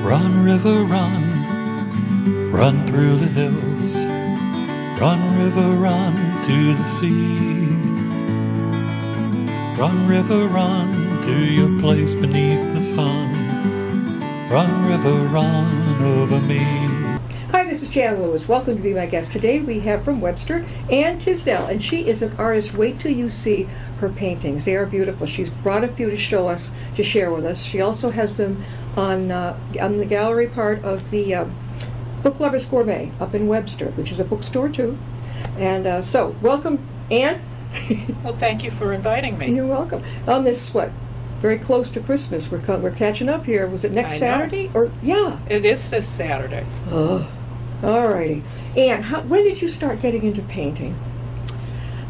Run, river, run, run through the hills. Run, river, run to the sea. Run, river, run to your place beneath the sun. Run, river, run over me. Hi, this is Jan Lewis. Welcome to be my guest. Today we have from Webster Ann Tisdel, and she is an artist. Wait till you see her paintings. They are beautiful. She's brought a few to show us, to share with us. She also has them on the gallery part of the Book Lovers Gourmet up in Webster, which is a bookstore too. And so, welcome, Ann. Well, thank you for inviting me. You're welcome. On this, very close to Christmas. We're catching up here. Was it next Saturday? Or yeah. It is this Saturday. Oh, all righty. Ann, when did you start getting into painting?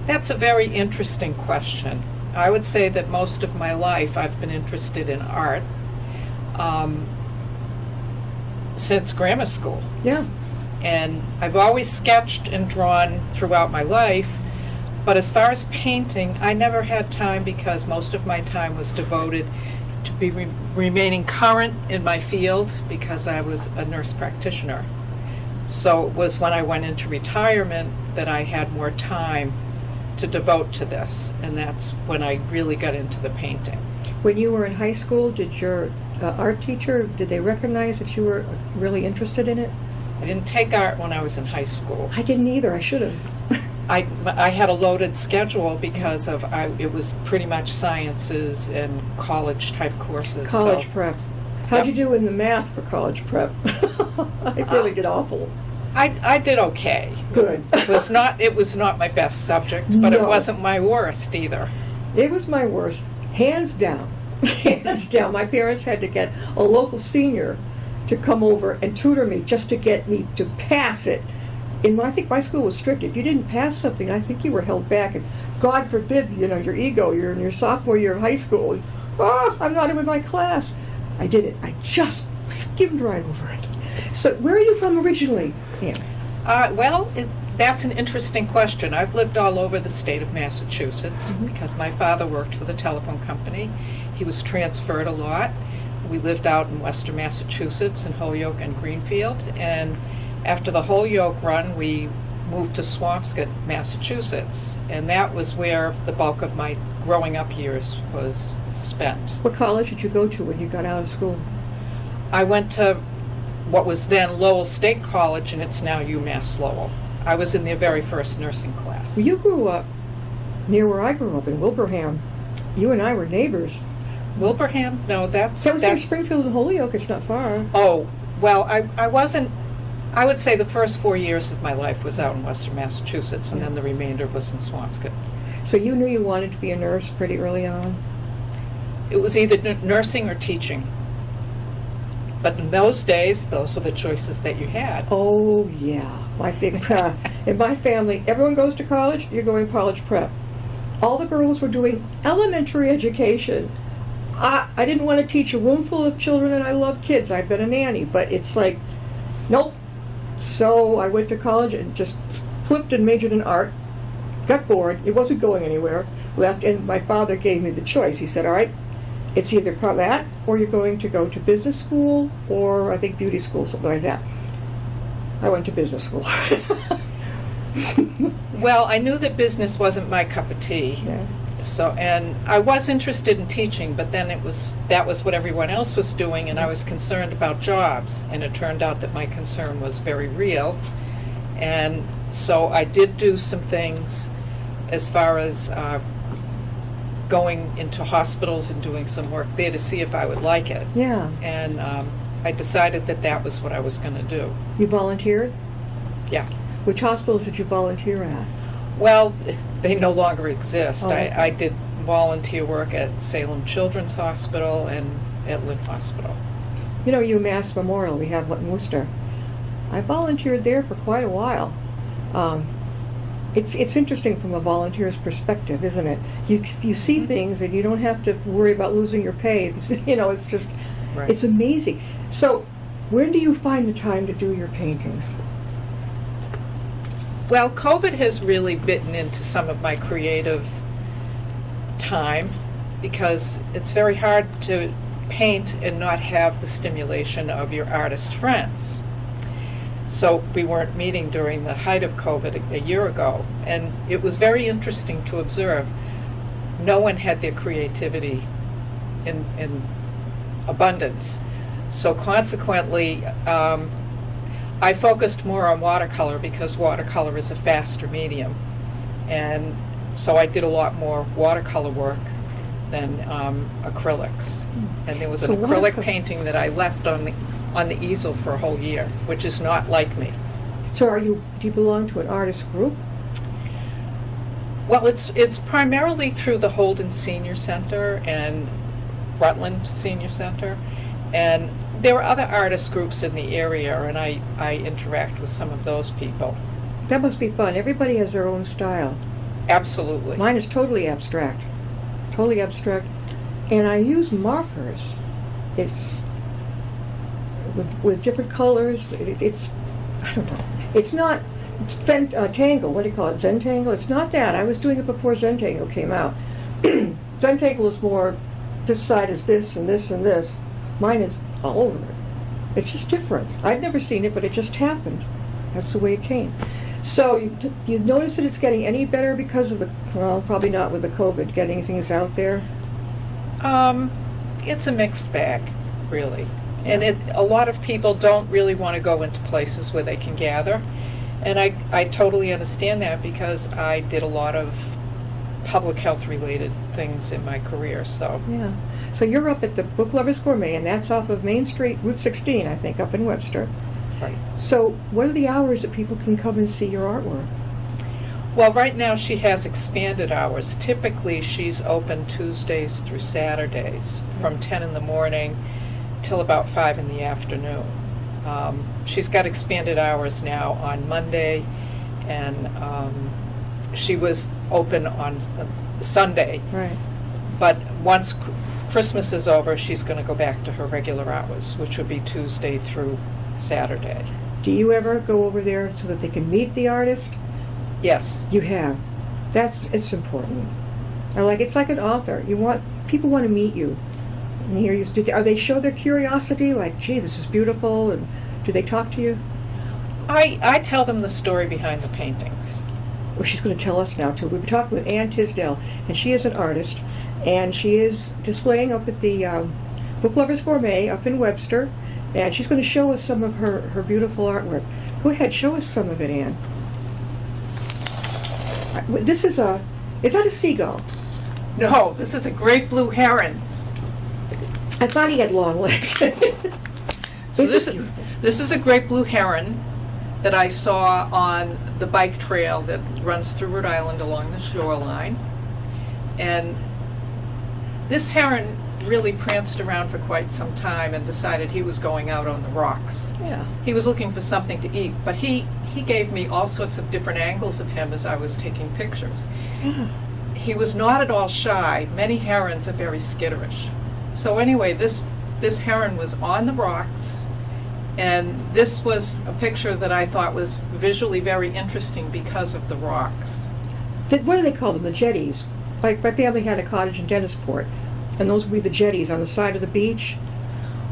That's a very interesting question. I would say that most of my life I've been interested in art since grammar school. Yeah. And I've always sketched and drawn throughout my life. But as far as painting, I never had time because most of my time was devoted to be remaining current in my field because I was a nurse practitioner. So it was when I went into retirement that I had more time to devote to this, and that's when I really got into the painting. When you were in high school, did your art teacher, did they recognize that you were really interested in it? I didn't take art when I was in high school. I didn't either. I should have. I had a loaded schedule because it was pretty much sciences and college type courses. College prep. How'd you do in the math for college prep? I really did awful. I did okay. Good. It was not my best subject, but It wasn't my worst either. It was my worst, hands down. Hands down. My parents had to get a local senior to come over and tutor me just to get me to pass it. I think my school was strict. If you didn't pass something, I think you were held back. And God forbid, your ego. You're in your sophomore year of high school. I'm not even in my class. I did it. I just skimmed right over it. So, where are you from originally? Yeah. That's an interesting question. I've lived all over the state of Massachusetts because my father worked for the telephone company. He was transferred a lot. We lived out in western Massachusetts in Holyoke and Greenfield, and after the Holyoke run, we moved to Swampscott, Massachusetts, and that was where the bulk of my growing up years was spent. What college did you go to when you got out of school? I went to what was then Lowell State College, and it's now UMass Lowell. I was in their very first nursing class. Well, you grew up near where I grew up, in Wilbraham. You and I were neighbors. Wilbraham? No, That was near Springfield and Holyoke. It's not far. Oh, well, I wasn't. I would say the first 4 years of my life was out in western Massachusetts, and then the remainder was in Swampscott. So you knew you wanted to be a nurse pretty early on? It was either nursing or teaching. But in those days, those were the choices that you had. Oh, yeah. My big in my family, everyone goes to college, you're going college prep. All the girls were doing elementary education. I didn't want to teach a room full of children, and I love kids. I've been a nanny, but it's like, nope. So I went to college and just flipped and majored in art. Got bored. It wasn't going anywhere. Left, and my father gave me the choice. He said, all right, it's either that or you're going to go to business school or I think beauty school, something like that. I went to business school. Well, I knew that business wasn't my cup of tea. Yeah. So, and I was interested in teaching, but then that was what everyone else was doing, and I was concerned about jobs, and it turned out that my concern was very real. And so I did do some things as far as going into hospitals and doing some work there to see if I would like it. Yeah. And I decided that was what I was going to do. You volunteered? Yeah. Which hospitals did you volunteer at? Well, they no longer exist. Oh, okay. I did volunteer work at Salem Children's Hospital and at Lynn Hospital. UMass Memorial, we have one in Worcester. I volunteered there for quite a while. It's interesting from a volunteer's perspective, isn't it? You see things and you don't have to worry about losing your pay. It's just, Right. It's amazing. So, when do you find the time to do your paintings? Well, COVID has really bitten into some of my creative time because it's very hard to paint and not have the stimulation of your artist friends. So we weren't meeting during the height of COVID a year ago, and it was very interesting to observe. No one had their creativity in abundance. So consequently, I focused more on watercolor because watercolor is a faster medium. And so I did a lot more watercolor work than acrylics. And there was an acrylic painting that I left on the easel for a whole year, which is not like me. So do you belong to an artist group? Well, it's primarily through the Holden Senior Center and Rutland Senior Center. And there are other artist groups in the area, and I interact with some of those people. That must be fun. Everybody has their own style. Absolutely. Mine is totally abstract. Totally abstract. And I use markers. It's with different colors. It's I don't know. It's not Tangle. What do you call it? Zentangle? It's not that. I was doing it before Zentangle came out. Zentangle is more, this side is this and this and this. Mine is all over it. It's just different. I'd never seen it, but it just happened. That's the way it came. So you notice that it's getting any better because of probably not with the COVID, getting things out there? It's a mixed bag, really. And a lot of people don't really want to go into places where they can gather. And I totally understand that because I did a lot of public health related things in my career. So yeah. So you're up at the Book Lovers Gourmet, and that's off of Main Street, Route 16, I think, up in Webster. Right. So what are the hours that people can come and see your artwork? Well, right now she has expanded hours. Typically she's open Tuesdays through Saturdays from 10 in the morning till about 5 in the afternoon. She's got expanded hours now on Monday, and she was open on Sunday. Right. But once Christmas is over, she's going to go back to her regular hours, which would be Tuesday through Saturday. Do you ever go over there so that they can meet the artist? Yes. You have. It's important. It's like an author. People want to meet you and hear you. Are they show their curiosity? Like, gee, this is beautiful, and do they talk to you? I tell them the story behind the paintings. Well, she's going to tell us now too. We've been talking with Ann Tisdel, and she is an artist, and she is displaying up at the Book Lovers Gourmet up in Webster, and she's going to show us some of her beautiful artwork. Go ahead, show us some of it, Ann. This is that a seagull? No, this is a great blue heron. I thought he had long legs. So this is a great blue heron that I saw on the bike trail that runs through Rhode Island along the shoreline. And this heron really pranced around for quite some time and decided he was going out on the rocks. Yeah. He was looking for something to eat, but he gave me all sorts of different angles of him as I was taking pictures. Yeah. He was not at all shy. Many herons are very skitterish. So anyway, this heron was on the rocks, and this was a picture that I thought was visually very interesting because of the rocks. What do they call them? The jetties. My family had a cottage in Dennisport, and those would be the jetties on the side of the beach.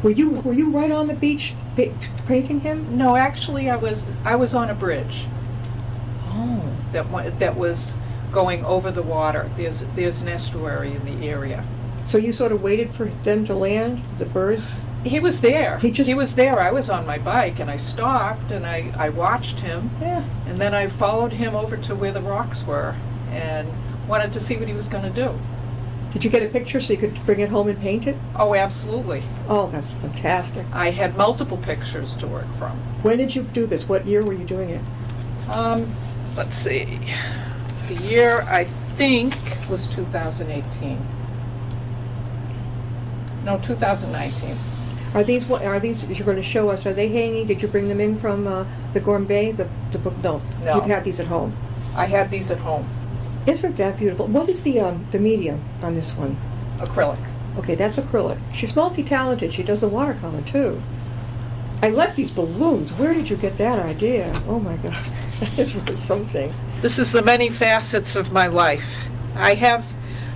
Were you right on the beach painting him? No, actually, I was on a bridge. Oh. That was going over the water. There's an estuary in the area. So you sort of waited for them to land, the birds? He was there. He was there. I was on my bike, and I stopped, and I watched him. Yeah. And then I followed him over to where the rocks were and wanted to see what he was going to do. Did you get a picture so you could bring it home and paint it? Oh, absolutely. Oh, that's fantastic. I had multiple pictures to work from. When did you do this? What year were you doing it? Let's see. The year, I think, was 2018. No, 2019. Are these you're going to show us? Are they hanging? Did you bring them in from the Gourmet? The book? No. You've had these at home. I had these at home. Isn't that beautiful? What is the medium on this one? Acrylic. Okay, that's acrylic. She's multi-talented. She does the watercolor too. I like these balloons. Where did you get that idea? Oh my God, that is really something. This is the many facets of my life. I have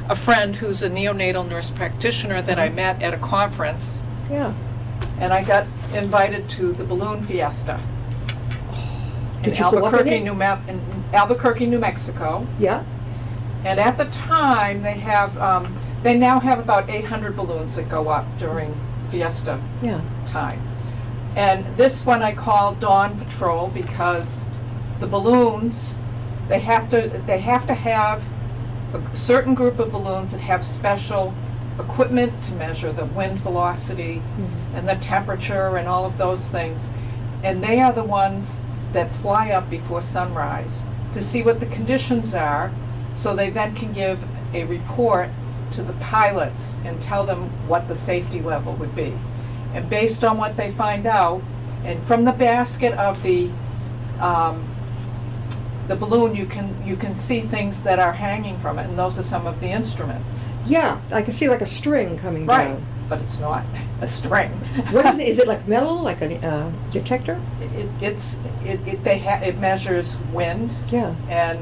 a friend who's a neonatal nurse practitioner that I met at a conference, Yeah. and I got invited to the balloon fiesta in Did you go up in it? in Albuquerque, New Mexico. Yeah. And at the time, they now have about 800 balloons that go up during fiesta Yeah. time. And this one I call Dawn Patrol because the balloons, they have to have a certain group of balloons that have special equipment to measure the wind velocity and the temperature and all of those things. And they are the ones that fly up before sunrise to see what the conditions are, so they then can give a report to the pilots and tell them what the safety level would be. And based on what they find out, and from the basket of the balloon, you can see things that are hanging from it, and those are some of the instruments. Yeah. I can see like a string coming down. But it's not a string. What is it? Is it like metal, like a detector? It measures wind Yeah. and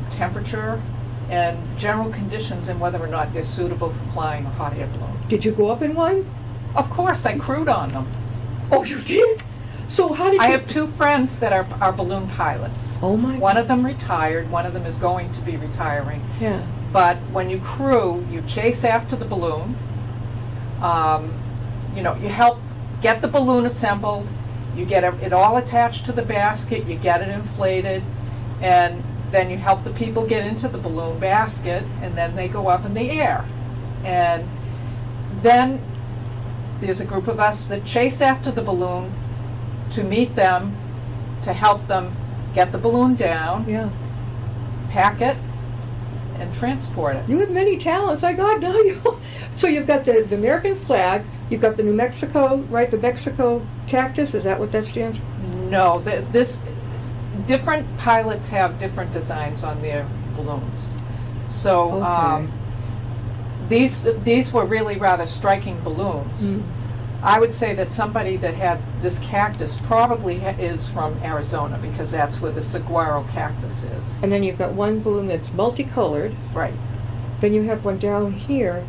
temperature and general conditions and whether or not they're suitable for flying a hot air balloon. Did you go up in one? Of course, I crewed on them. Oh, you did? So how did you? I have two friends that are balloon pilots. Oh my. One of them retired, one of them is going to be retiring. Yeah. But when you crew, you chase after the balloon. You help get the balloon assembled. You get it all attached to the basket. You get it inflated, and then you help the people get into the balloon basket, and then they go up in the air. And then there's a group of us that chase after the balloon to meet them, to help them get the balloon down, Yeah. pack it, and transport it. You have many talents. I got now you. So you've got the American flag. You've got the New Mexico, right? The Mexico cactus. Is that what that stands for? No, different pilots have different designs on their balloons. So Okay. these were really rather striking balloons. Mm. I would say that somebody that had this cactus probably is from Arizona, because that's where the saguaro cactus is. And then you've got one balloon that's multicolored. Right. Then you have one down here.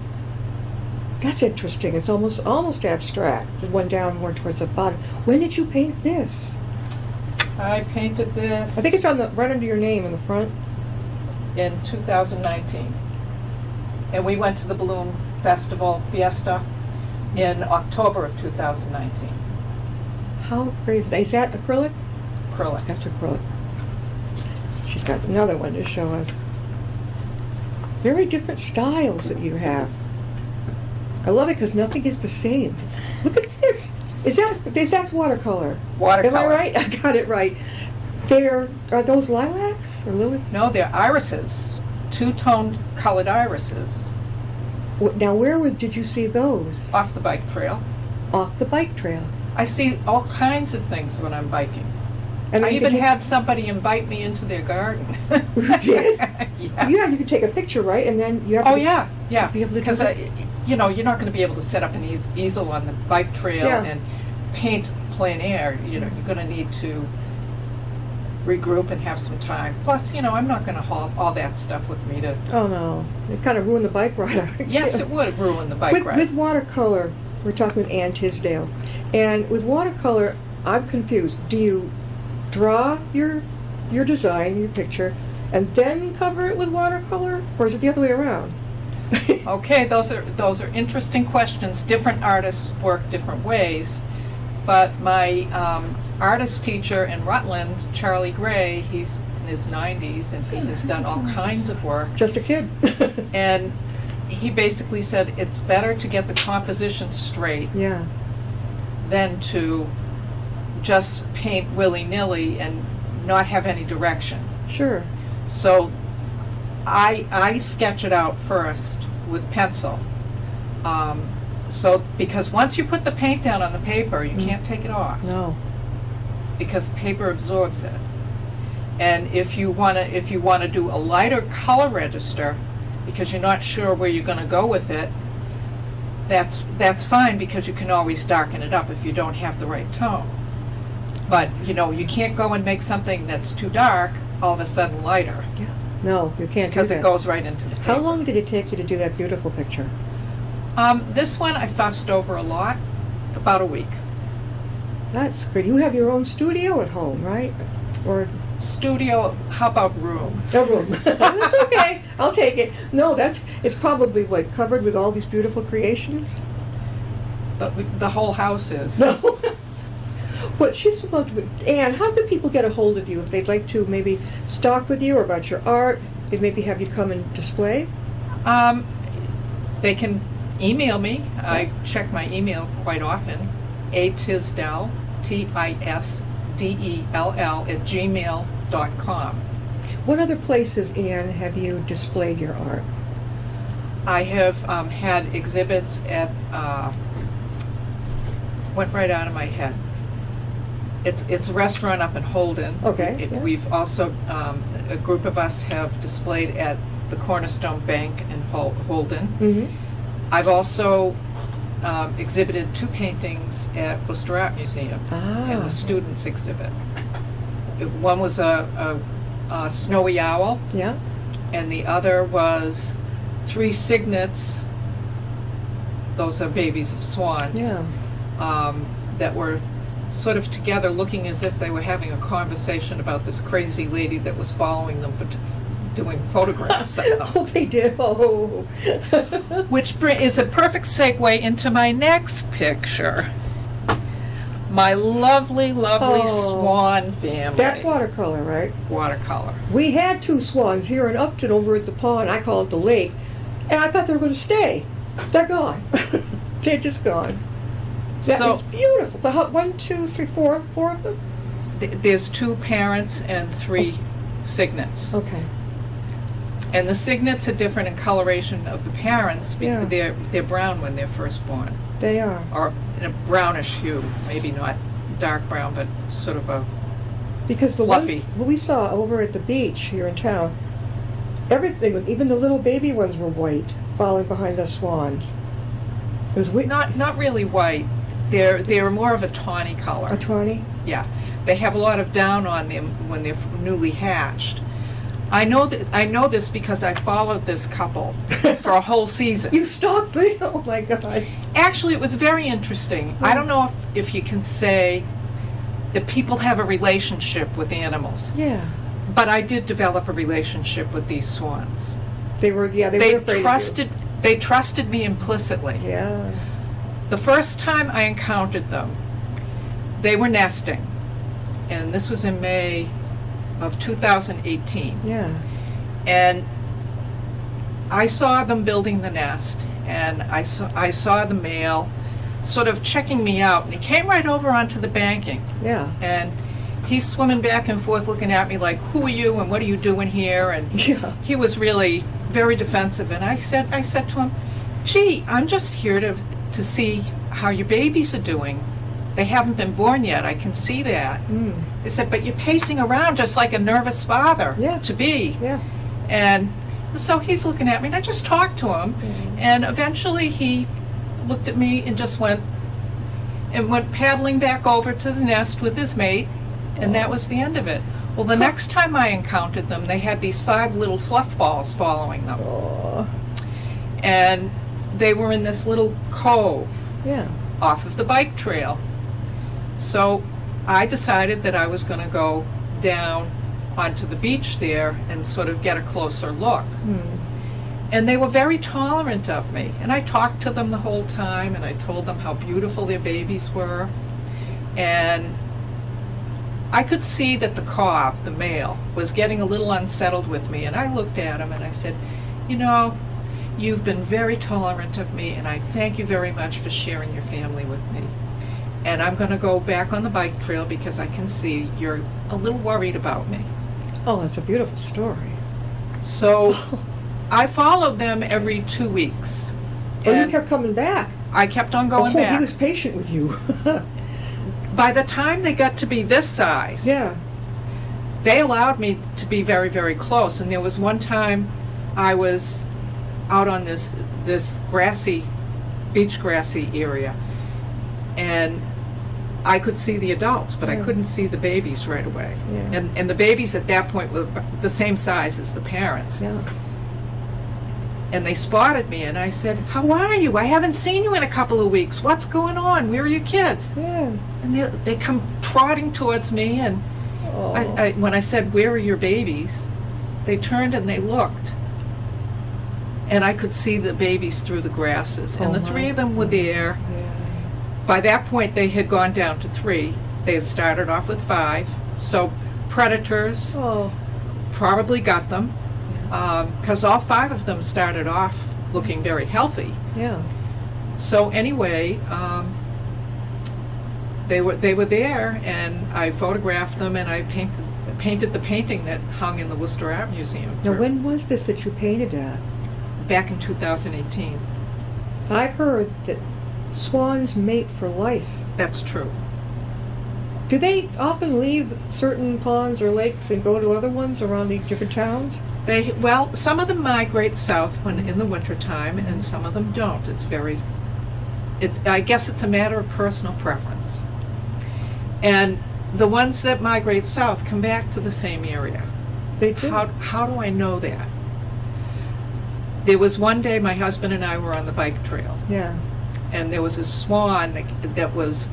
That's interesting. It's almost abstract. The one down more towards the bottom. When did you paint this? I painted this I think it's on the right under your name in the front. in 2019. And we went to the Balloon Festival Fiesta in October of 2019. How crazy! Is that acrylic? Acrylic. That's acrylic. She's got another one to show us. Very different styles that you have. I love it because nothing is the same. Look at this. Is that watercolor? Watercolor. Am I right? I got it right. Are those lilacs or lily? No, they're irises, two-toned colored irises, Now, did you see those? off the bike trail. Off the bike trail. I see all kinds of things when I'm biking. And I then even had somebody invite me into their garden. You did? Yeah. Yeah, you can take a picture, right? And then you have Oh, to yeah, yeah. to be able to do Because, that. you're not going to be able to set up an easel on the bike trail Yeah. and paint plein air. You're going to need to regroup and have some time. Plus, I'm not going to haul all that stuff with me to... Oh, no. It kind of ruined the bike ride. Yes, it would ruin the bike with, ride. With watercolor, we're talking with Ann Tisdel. And with watercolor, I'm confused. Do you draw your design, your picture, and then cover it with watercolor? Or is it the other way around? Okay, those are interesting questions. Different artists work different ways, but my artist teacher in Rutland, Charlie Gray, he's in his 90s and he has done all kinds of work. Just a kid. And he basically said it's better to get the composition straight Yeah. than to just paint willy-nilly and not have any direction. Sure. So I sketch it out first with pencil. Because once you put the paint down on the paper, you can't take it off, No. because paper absorbs it. And if you want to do a lighter color register, because you're not sure where you're going to go with it, that's fine, because you can always darken it up if you don't have the right tone. But you can't go and make something that's too dark all of a sudden lighter. Yeah. No, you can't do because that. it goes right into the paper. How long did it take you to do that beautiful picture? This one I fussed over a lot, about a week. That's good. You have your own studio at home, right? Or Studio, how about room? a room. That's okay. I'll take it. No, it's probably what, covered with all these beautiful creations? The whole house is. No. Well, she's supposed to be. Anne, how can people get a hold of you if they'd like to maybe talk with you or about your art, and maybe have you come and display? They can email me. I check my email quite often. Tisdel, Tisdell @gmail.com. What other places, Anne, have you displayed your art? I have had exhibits at, went right out of my head. It's a restaurant up in Holden. Okay, yeah. We've also, a group of us have displayed at the Cornerstone Bank in Holden. Mm-hmm. I've also exhibited 2 paintings at Worcester Art Museum in the students exhibit. One was a snowy owl, Yeah. and the other was 3 cygnets. Those are babies of swans. Yeah. That were sort of together, looking as if they were having a conversation about this crazy lady that was following them for doing photographs of them. Oh, they did. Oh. Which is a perfect segue into my next picture. My lovely, lovely Oh. swan family. That's watercolor, right? Watercolor. We had 2 swans here in Upton over at the pond. I call it the lake. And I thought they were going to stay. They're gone. They're just gone. That So was beautiful. The 1, 2, 3, 4 of them? there's 2 parents and 3 cygnets. Okay. And the cygnets are different in coloration of the parents because Yeah. they're brown when they're first born, They are. or in a brownish hue, maybe not dark brown, but sort of a Because the fluffy. ones we saw over at the beach here in town, everything, even the little baby ones were white, falling behind the swans. It was not really white. They're more of a tawny color. a tawny. Yeah, they have a lot of down on them when they're newly hatched. I know this because I followed this couple for a whole season. You stopped me. Oh my God. Actually, it was very interesting. I don't know if you can say that people have a relationship with animals, Yeah. but I did develop a relationship with these swans. They were. Yeah. They They were afraid trusted me implicitly. of you. Yeah. The first time I encountered them, they were nesting, and this was in May of 2018. Yeah. And I saw them building the nest, and I saw the male sort of checking me out, and he came right over onto the banking, Yeah. and he's swimming back and forth looking at me like, who are you and what are you doing here? And Yeah. he was really very defensive, and I said to him, gee, I'm just here to see how your babies are doing. They haven't been born yet, I can see that. Mm. I said, but you're pacing around just like a nervous father Yeah. to be. Yeah. And so he's looking at me, and I just talked to him, and eventually he looked at me and just went paddling back over to the nest with his mate, and that was the end of it. Well, the next time I encountered them, they had these 5 little fluff balls following them, Oh. and they were in this little cove Yeah. off of the bike trail. So I decided that I was going to go down onto the beach there and sort of get a closer look. And they were very tolerant of me. And I talked to them the whole time, and I told them how beautiful their babies were. And I could see that the cob, the male, was getting a little unsettled with me. And I looked at him and I said, you know, you've been very tolerant of me, and I thank you very much for sharing your family with me. And I'm going to go back on the bike trail because I can see you're a little worried about me. Oh, that's a beautiful story. So I followed them every 2 weeks. Oh, you And kept coming back. I kept on going Oh, back. he was patient with you. By the time they got to be this size, Yeah. they allowed me to be very, very close. And there was one time I was out on this beach grassy area, and I could see the adults, but I Yeah. couldn't see the babies right away. Yeah. And the babies at that point were the same size as the parents. Yeah. And they spotted me, and I said, "How are you? I haven't seen you in a couple of weeks. What's going on? Where are your kids?" Yeah. And they come trotting towards me, and Oh. when I said, "Where are your babies?" they turned and they looked. And I could see the babies through the grasses. And the Oh, three my of them were there. Yeah. By that point, they had gone down to 3. They had started off with 5. So predators Oh. probably got them, because all 5 of them started off looking very healthy. Yeah. So anyway, they were there, and I photographed them, and I painted the painting that hung in the Worcester Art Museum. Now, for- when was this that you painted at? Back in 2018. I've heard that swans mate for life. That's true. Do they often leave certain ponds or lakes and go to other ones around the different towns? Well, some of them migrate south when in the wintertime, and some of them don't. I guess it's a matter of personal preference. And the ones that migrate south come back to the same area. They do. How do I know that? There was one day my husband and I were on the bike trail, Yeah. and there was a swan that was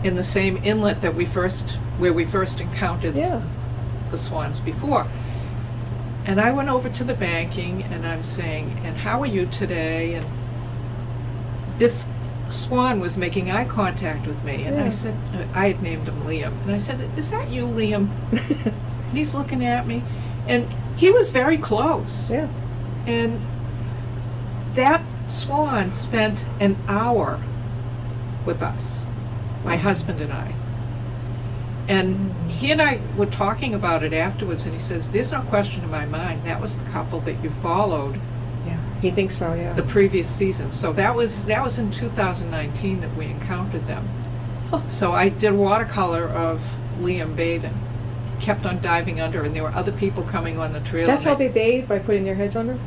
in the same inlet where we first encountered Yeah. the swans before. And I went over to the banking, and I'm saying, "And how are you today?" And this swan was making eye contact with me, and Yeah. I said, I had named him Liam, and I said, "Is that you, Liam?" And he's looking at me, and he was very close. Yeah. And that swan spent an hour with us, my husband and I. And he and I were talking about it afterwards, and he says, "There's no question in my mind, that was the couple that you followed Yeah. He thinks so, yeah. the previous season." So that was in 2019 that we encountered them. Huh. So I did watercolor of Liam bathing. Kept on diving under, and there were other people coming on the trail. That's and how they bathe, by putting their heads under?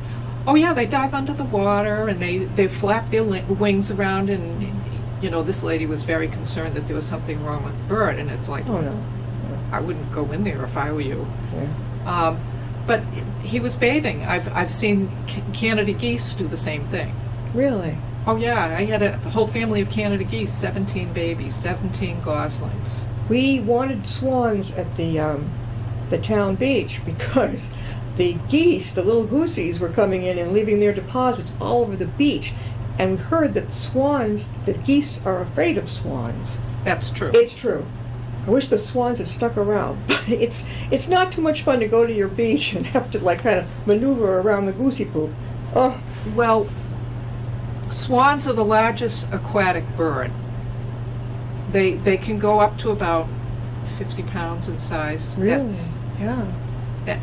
Oh yeah, they dive under the water, and they flap their wings around, and this lady was very concerned that there was something wrong with the bird, and it's like, Oh, no. I wouldn't go in there if I were you. Yeah. But he was bathing. I've seen Canada geese do the same thing. Really? Oh yeah, I had a whole family of Canada geese, 17 babies, 17 goslings. We wanted swans at the town beach because the geese, the little goosies, were coming in and leaving their deposits all over the beach. And we heard that the geese are afraid of swans. That's true. It's true. I wish the swans had stuck around, but it's not too much fun to go to your beach and have to kind of maneuver around the goosey poop. Oh, Well, swans are the largest aquatic bird. They can go up to about 50 pounds in size. really? Yeah.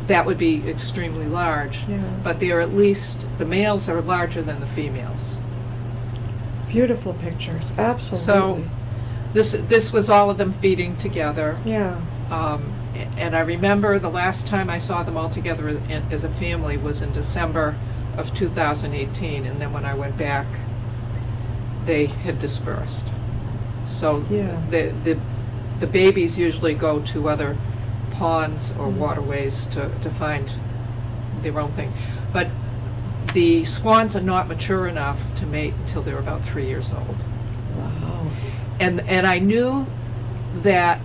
That would be extremely large. Yeah. But the males are larger than the females. Beautiful pictures. Absolutely. So this was all of them feeding together. Yeah. And I remember the last time I saw them all together as a family was in December of 2018, and then when I went back, they had dispersed. So Yeah. the babies usually go to other ponds or waterways to find their own thing. But the swans are not mature enough to mate until they're about 3 years old. Wow. And I knew that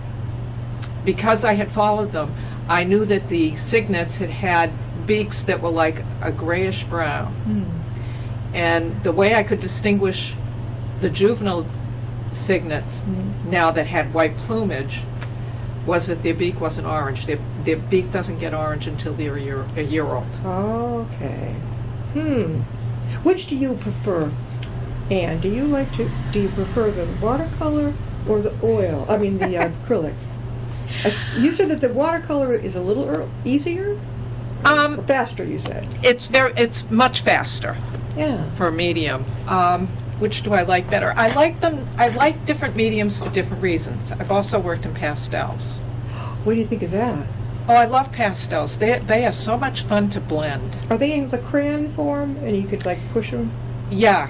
because I had followed them, I knew that the cygnets had beaks that were like a grayish brown. And the way I could distinguish the juvenile cygnets now that had white plumage was that their beak wasn't orange. Their beak doesn't get orange until they're a year old. Okay. Which do you prefer, Anne? Do you prefer the watercolor or the oil? I mean, the acrylic. You said that the watercolor is a little easier? Faster, you said. It's much faster Yeah. for a medium. Which do I like better? I like different mediums for different reasons. I've also worked in pastels. What do you think of that? Oh, I love pastels. They are so much fun to blend. Are they in the crayon form and you could push them? Yeah.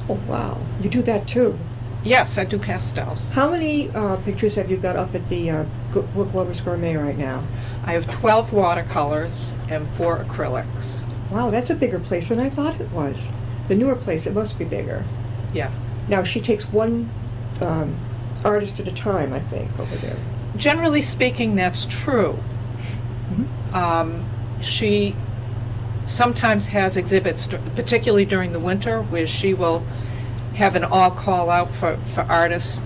Oh, wow. You do that too. Yes, I do pastels. How many pictures have you got up at the Book Lovers Gourmet right now? I have 12 watercolors and 4 acrylics. Wow, that's a bigger place than I thought it was. The newer place, it must be bigger. Yeah. Now, she takes one artist at a time, I think, over there. Generally speaking, that's true. She sometimes has exhibits, particularly during the winter, where she will have an all-call out for artists,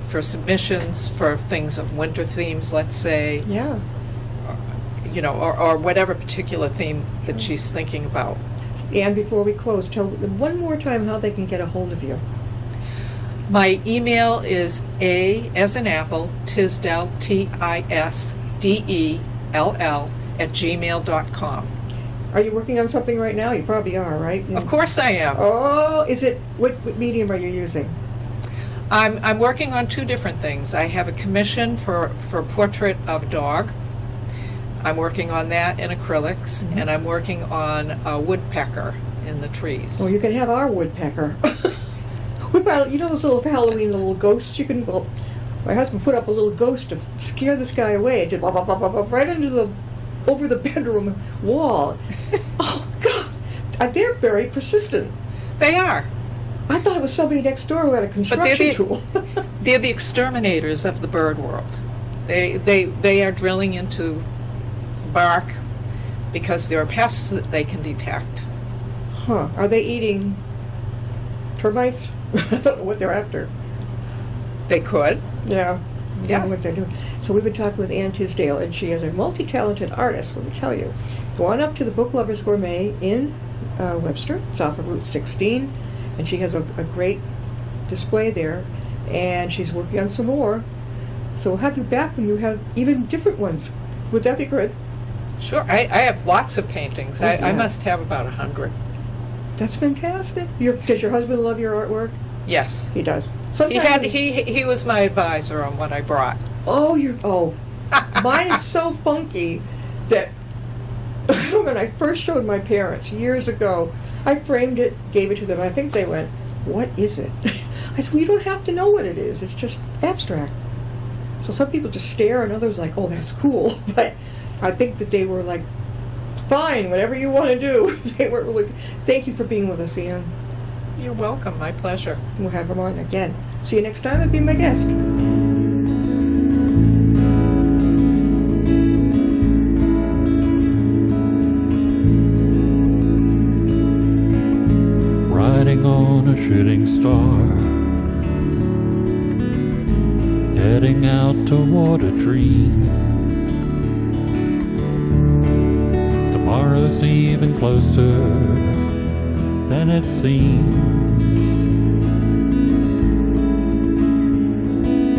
for submissions, for things of winter themes, let's say, Yeah. or whatever particular theme that she's thinking about. And before we close, tell them one more time how they can get a hold of you. My email is A as in apple, Tisdel, Tisdell, @gmail.com. Are you working on something right now? You probably are, right? Of course I am. Oh, is it? What medium are you using? I'm working on 2 different things. I have a commission for a portrait of a dog. I'm working on that in acrylics, and I'm working on a woodpecker in the trees. Oh, you can have our woodpecker. You know those little Halloween little ghosts? You can. Well, my husband put up a little ghost to scare this guy away. It did blah, blah, blah, blah, blah, right over the bedroom wall. Oh God, they're very persistent. They are. I thought it was somebody next door who had a construction tool. They're the exterminators of the bird world. They are drilling into bark because there are pests that they can detect. Huh? Are they eating termites? I don't know what they're after. They could. Yeah. I Yeah. don't know what they're doing. So we've been talking with Ann Tisdel, and she is a multi-talented artist, let me tell you. Go on up to the Book Lovers Gourmet in Webster. It's off of Route 16, and she has a great display there, and she's working on some more. So we'll have you back when you have even different ones. Would that be good? Sure. I have lots of paintings. Oh, yeah. I must have about 100. That's fantastic. Does your husband love your artwork? Yes. He does. He was my advisor on what I brought. Mine is so funky that when I first showed my parents years ago, I framed it, gave it to them. I think they went, "What is it?" I said, "Well, you don't have to know what it is. It's just abstract." So some people just stare, and others like, "Oh, that's cool." But I think that they were like, "Fine, whatever you want to do." They weren't really. Thank you for being with us, Ian. You're welcome. My pleasure. We'll have them on again. See you next time and be my guest. Riding on a shooting star, heading out toward a dream. Tomorrow's even closer than it seems.